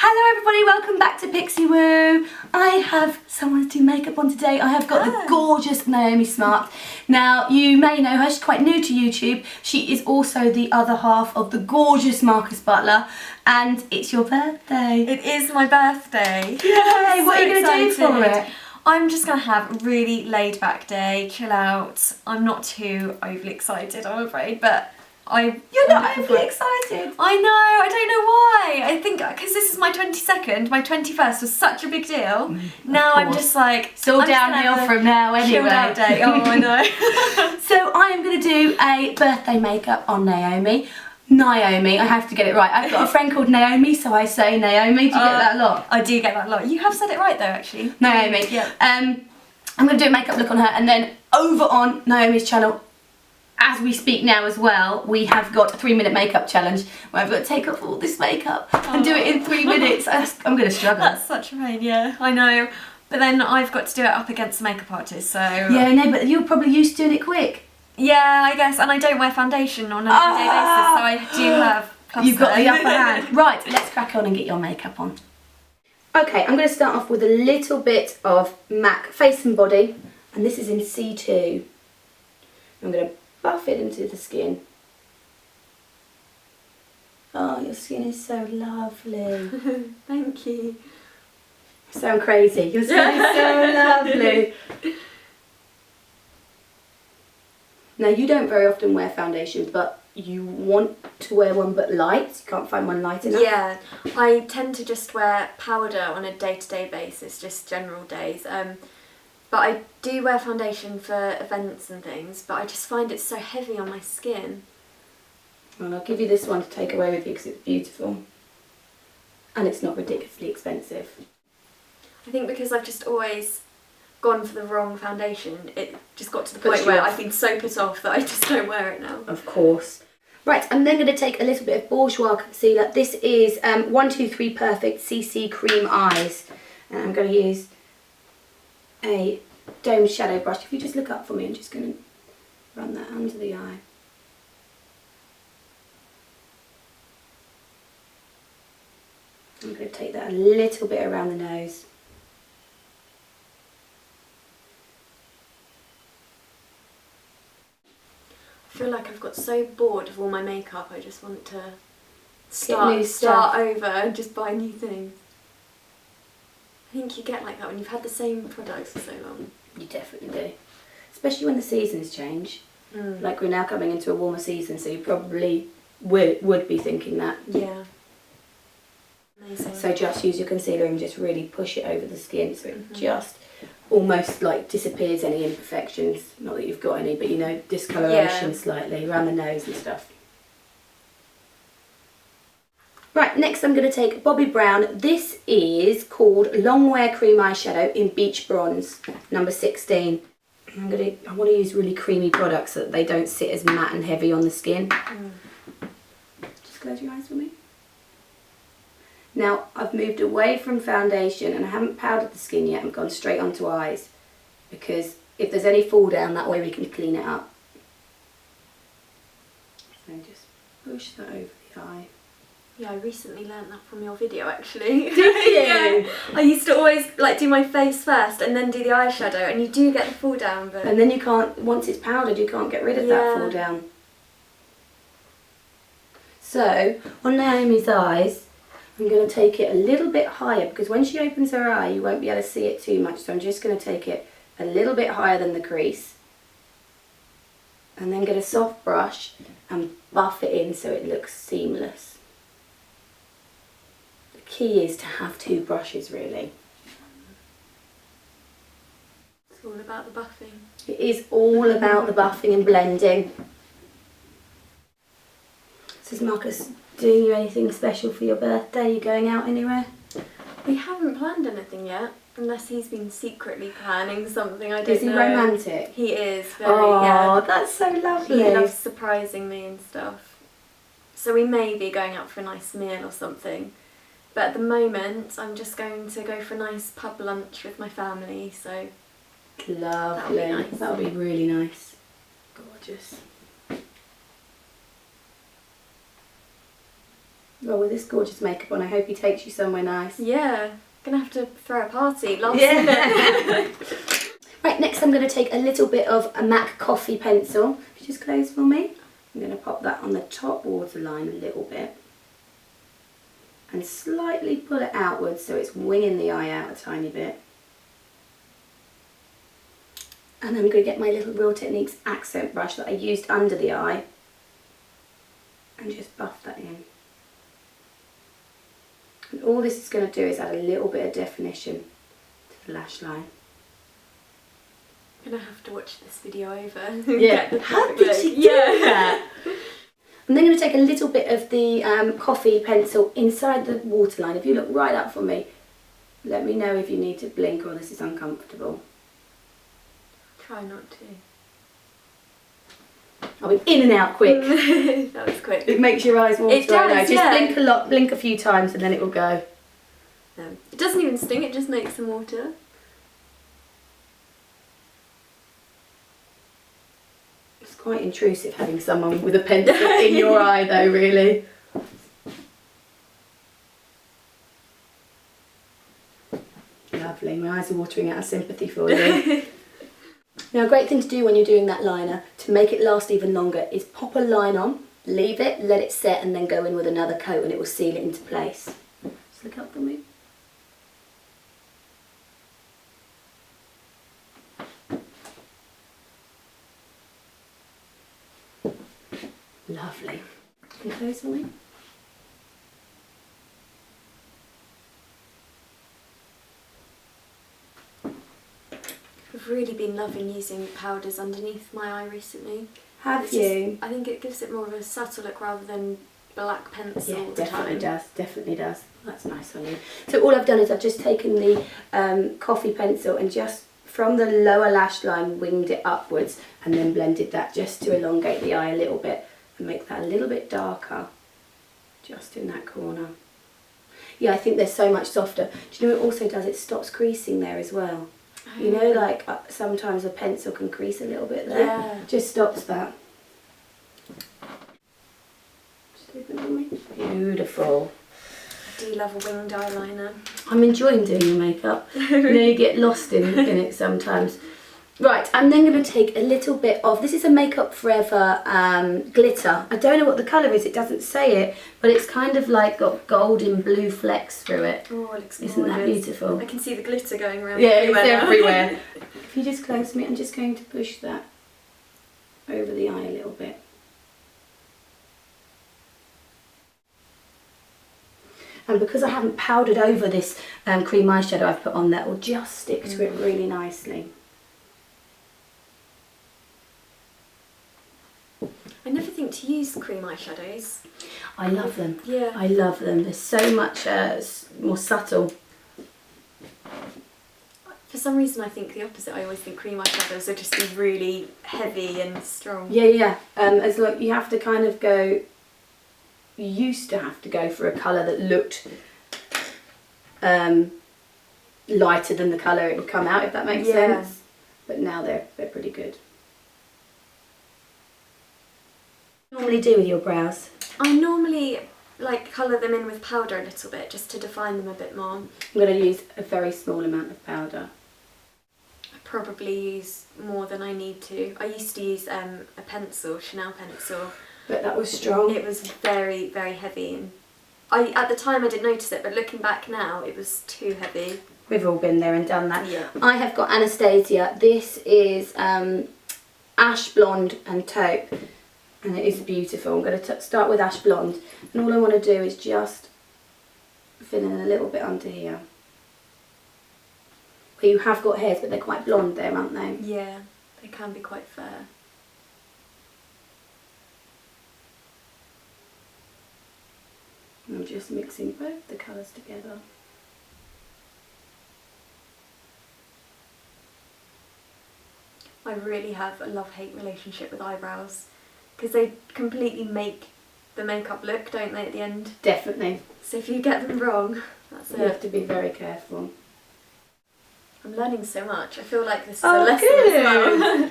Hello everybody, welcome back to Pixie Woo. I have someone to do makeup on today. I have got the gorgeous Niomi Smarts. Now you may know her, she's quite new to YouTube. She is also the other half of the gorgeous Marcus Butlers, and it's your birthday. It is my birthday. Yay! What are you going to do for it? I'm just going to have a really laid back day, chill out. I'm not too overly excited, I'm afraid, but You're not overly excited. I know, I don't know why. I think because this is my 22nd, my 21st was such a big deal. Now I'm just like... It's all downhill from now anyway. Chilled out day, oh I know. So I am going to do a birthday makeup on Niomi. I have to get it right. I've got a friend called Naomi, so I say Naomi. Do you get that a lot? I do get that a lot. You have said it right though, actually. Naomi. Yeah. I'm going to do a makeup look on her, and then over on Naomi's channel, as we speak now as well, we have got a 3-minute makeup challenge where I've got to take off all this makeup and do it in 3 minutes. I'm going to struggle. That's such a pain, yeah, I know. But then I've got to do it up against a makeup artist, so... Yeah, no, but you're probably used to doing it quick. Yeah, I guess, and I don't wear foundation on an everyday basis, so I do have plus You've got the upper hand. Right, let's crack on and get your makeup on. Okay, I'm going to start off with a little bit of MAC Face and Body, and this is in C2. I'm going to buff it into the skin. Oh, your skin is so lovely. Thank you. You sound crazy. Your skin is so lovely. Now, you don't very often wear foundation, but you want to wear one but light. You can't find one light enough. Yeah, I tend to just wear powder on a day-to-day basis, just general days. But I do wear foundation for events and things, but I just find it so heavy on my skin. Well, I'll give you this one to take away with you because it's beautiful. And it's not ridiculously expensive. I think because I've just always gone for the wrong foundation, it just got to the point where I've been so put off that I just don't wear it now. Of course. Right, I'm then going to take a little bit of Bourjois concealer. This is 123 Perfect CC Cream Eyes. And I'm going to use a domed shadow brush. If you just look up for me, I'm just going to run that under the eye. I'm going to take that a little bit around the nose. I feel like I've got so bored of all my makeup, I just want to start over and just buy new things. I think you get like that when you've had the same products for so long. You definitely do. Especially when the seasons change. Like we're now coming into a warmer season, so you probably would be thinking that. Yeah. Amazing. So just use your concealer and just really push it over the skin so it just almost like disappears any imperfections. Not that you've got any, but you know, discoloration slightly around the nose and stuff. Right, next I'm going to take Bobbi Brown. This is called Long Wear Cream Eyeshadow in Beach Bronze, number 16. I want to use really creamy products so that they don't sit as matte and heavy on the skin. Just close your eyes for me. Now, I've moved away from foundation and I haven't powdered the skin yet. I've gone straight onto eyes because if there's any fall down, that way we can clean it up. So just push that over the eye. Yeah, I recently learnt that from your video actually. Did you? Yeah. I used to always like do my face first and then do the eyeshadow, and you do get the fall down, but... And then you can't, once it's powdered, you can't get rid of that fall down. So, on Naomi's eyes, I'm going to take it a little bit higher because when she opens her eye, you won't be able to see it too much. So I'm just going to take it a little bit higher than the crease. And then get a soft brush and buff it in so it looks seamless. Key is to have 2 brushes really. It's all about the buffing. It is all about the buffing and blending. So is Marcus doing you anything special for your birthday? Are you going out anywhere? We haven't planned anything yet, unless he's been secretly planning something. I don't know. Is he romantic? He is, very, yeah. That's so lovely. He loves surprising me and stuff. So we may be going out for a nice meal or something. But at the moment, I'm just going to go for a nice pub lunch with my family, so... Lovely. That'll be really nice. Gorgeous. Well, with this gorgeous makeup on, I hope he takes you somewhere nice. Yeah, gonna have to throw a party. Last minute. Right, next I'm going to take a little bit of a MAC coffee pencil. Could you just close for me? I'm going to pop that on the top waterline a little bit. And slightly pull it outwards so it's winging the eye out a tiny bit. And I'm going to get my little Real Techniques accent brush that I used under the eye. And just buff that in. And all this is going to do is add a little bit of definition to the lash line. I'm gonna have to watch this video over. Yeah. How did she do that? I'm then going to take a little bit of the coffee pencil inside the waterline. If you look right up for me, let me know if you need to blink or this is uncomfortable. Try not to. I'll be in and out quick. That was quick. It makes your eyes water. It does, Just yeah. blink a lot, blink a few times and then it will go. No. It doesn't even sting, it just makes them water. It's quite intrusive having someone with a pencil in your eye though, really. Lovely, my eyes are watering out of sympathy for you. Now a great thing to do when you're doing that liner, to make it last even longer, is pop a line on, leave it, let it set and then go in with another coat and it will seal it into place. Just look up for me. Lovely. Can you close for me? I've really been loving using powders underneath my eye recently. Have you? I think it gives it more of a subtle look rather than black pencil all the definitely time. does, definitely does. That's nice on you. So all I've done is I've just taken the coffee pencil and just from the lower lash line winged it upwards and then blended that just to elongate the eye a little bit and make that a little bit darker just in that corner. Yeah, I think they're so much softer. Do you know what it also does? It stops creasing there as well. Oh, you know, like sometimes a pencil can crease a little bit there. Yeah. Just stops that. Just open it on me. Beautiful. I do love a winged eyeliner. I'm enjoying doing your makeup. You know, you get lost in it sometimes. Right, I'm then going to take a little bit of, this is a Makeup Forever glitter. I don't know what the colour is, it doesn't say it, but it's kind of like got golden blue flecks through it. Oh, it looks Isn't that beautiful? I can see the glitter going around everywhere. everywhere. It's everywhere. If you just close me, I'm just going to push that over the eye a little bit. And because I haven't powdered over this cream eyeshadow I've put on, that will just stick to it really nicely. I never think to use cream eyeshadows. I love them. Yeah. I love them. They're so much more subtle. For some reason I think the opposite. I always think cream eyeshadows are just really heavy and strong. Yeah. As like you have to kind of go. You used to have to go for a colour that looked lighter than the colour it would come out, if that makes sense. But now they're pretty good. What do you normally do with your brows? I normally like colour them in with powder a little bit just to define them a bit more. I'm going to use a very small amount of powder. I probably use more than I need to. I used to use a pencil, Chanel pencil. But that was strong. It was very, very heavy. And at the time I didn't notice it, but looking back now, it was too heavy. We've all been there and done that. Yeah. I have got Anastasia. This is Ash Blonde and Taupe. And it is beautiful. I'm going to start with Ash Blonde. And all I want to do is just fill in a little bit under here. Where you have got hairs, but they're quite blonde there, aren't they? Yeah, they can be quite fair. I'm just mixing both the colours together. I really have a love-hate relationship with eyebrows because they completely make the makeup look, don't they, at the end? Definitely. So if you get them wrong, that's it. You have to be very careful. I'm learning so much. I feel like this is Oh, a lesson good. as well.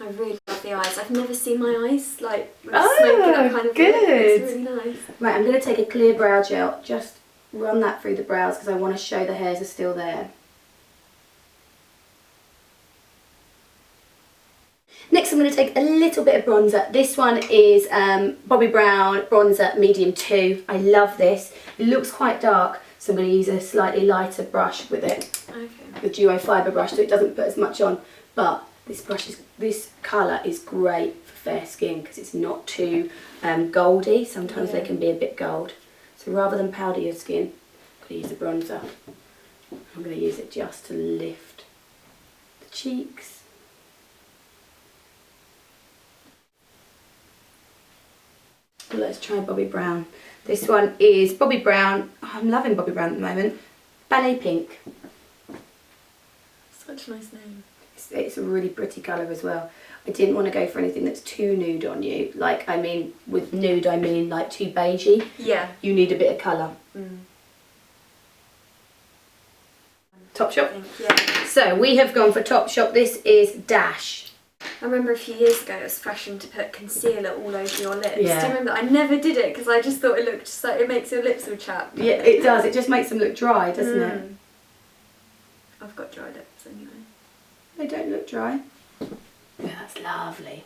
I really love the eyes. I've never seen my eyes like with Oh, smoky, that kind of good. look. It's really nice. Right, I'm going to take a clear brow gel, just run that through the brows because I want to show the hairs are still there. Next I'm going to take a little bit of bronzer. This one is Bobbi Brown Bronzer Medium 2. I love this. It looks quite dark, so I'm going to use a slightly lighter brush with it. Okay. The Duo Fibre brush, so it doesn't put as much on. But this colour is great for fair skin because it's not too goldy. Sometimes they can be a bit gold. So rather than powder your skin, I'm going to use a bronzer. I'm going to use it just to lift the cheeks. Let's try Bobbi Brown. This one is Bobbi Brown. Oh, I'm loving Bobbi Brown at the moment. Ballet Pink. Such a nice name. It's a really pretty colour as well. I didn't want to go for anything that's too nude on you. Like, I mean, with nude I mean like too beigey. Yeah. You need a bit of colour. Topshop? Yeah. So we have gone for Topshop. This is Dash. I remember a few years ago it was fashion to put concealer all over your lips. Yeah. Do you remember that? I never did it because I just thought it looked so, it makes your lips all chapped. Yeah, it does. It just makes them look dry, doesn't it? I've got dry lips anyway. They don't look dry. Yeah, that's lovely.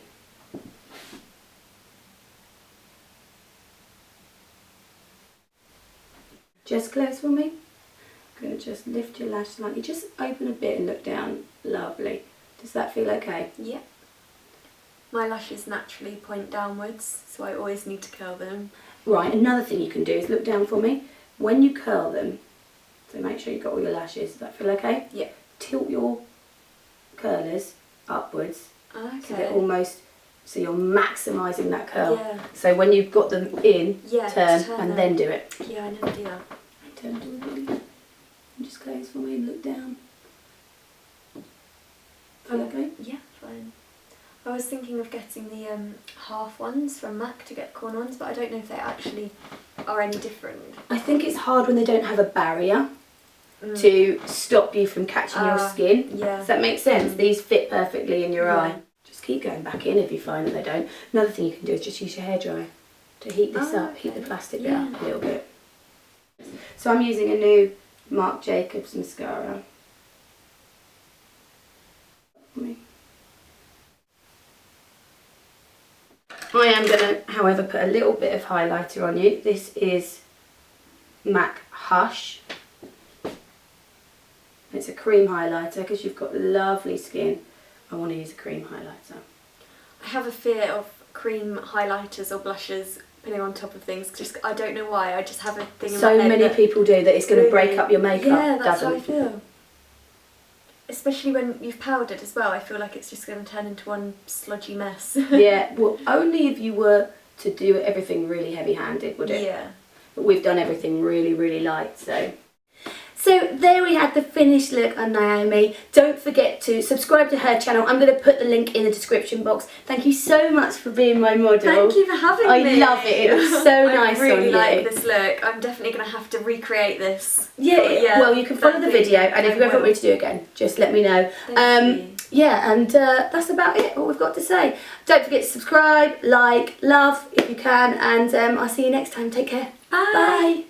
Just close for me. I'm going to just lift your lash slightly. Just open a bit and look down. Lovely. Does that feel okay? Yeah. My lashes naturally point downwards, so I always need to curl them. Right, another thing you can do is look down for me. When you curl them, so make sure you've got all your lashes. Does that feel okay? Yeah. Tilt your curlers upwards. Okay. So they're almost, so you're maximising that curl. Yeah. So when you've got them in, Yeah, turn turn and them. then do it. Yeah, I never do that. Turn towards me. And just close for me and look down. Feel okay? Yeah, fine. I was thinking of getting the half ones from Mac to get corner ones, but I don't know if they actually are any different. I think it's hard when they don't have a barrier to stop you from catching your skin. Yeah. Does that make sense? These fit perfectly in your eye. Just keep going back in if you find that they don't. Another thing you can do is just use your hairdryer to heat this up, heat the plastic bit up a little bit. So I'm using a new Marc Jacobs mascara. I am going to, however, put a little bit of highlighter on you. This is MAC Hush. It's a cream highlighter because you've got lovely skin. I want to use a cream highlighter. I have a fear of cream highlighters or blushes putting on top of things. Just I don't know why. I just have a thing in my head. So many people do that. It's going to break up your makeup. Yeah, that's doesn't. how I feel. Especially when you've powdered as well. I feel like it's just going to turn into one sludgy mess. Yeah, well, only if you were to do everything really heavy-handed, would it? Yeah. But we've done everything really, really light, so. So there we had the finished look on Niomi. Don't forget to subscribe to her channel. I'm going to put the link in the description box. Thank you so much for being my model. Thank you for having me. I love it. It was so nice on you. I really like this look. I'm definitely going to have to recreate this. Yeah, well, you can follow the video, and if you ever want me to do it again, just let me know. Thank you. Yeah, and that's about it, what we've got to say. Don't forget to subscribe, like, love if you can, and I'll see you next time. Take care. Bye. Bye.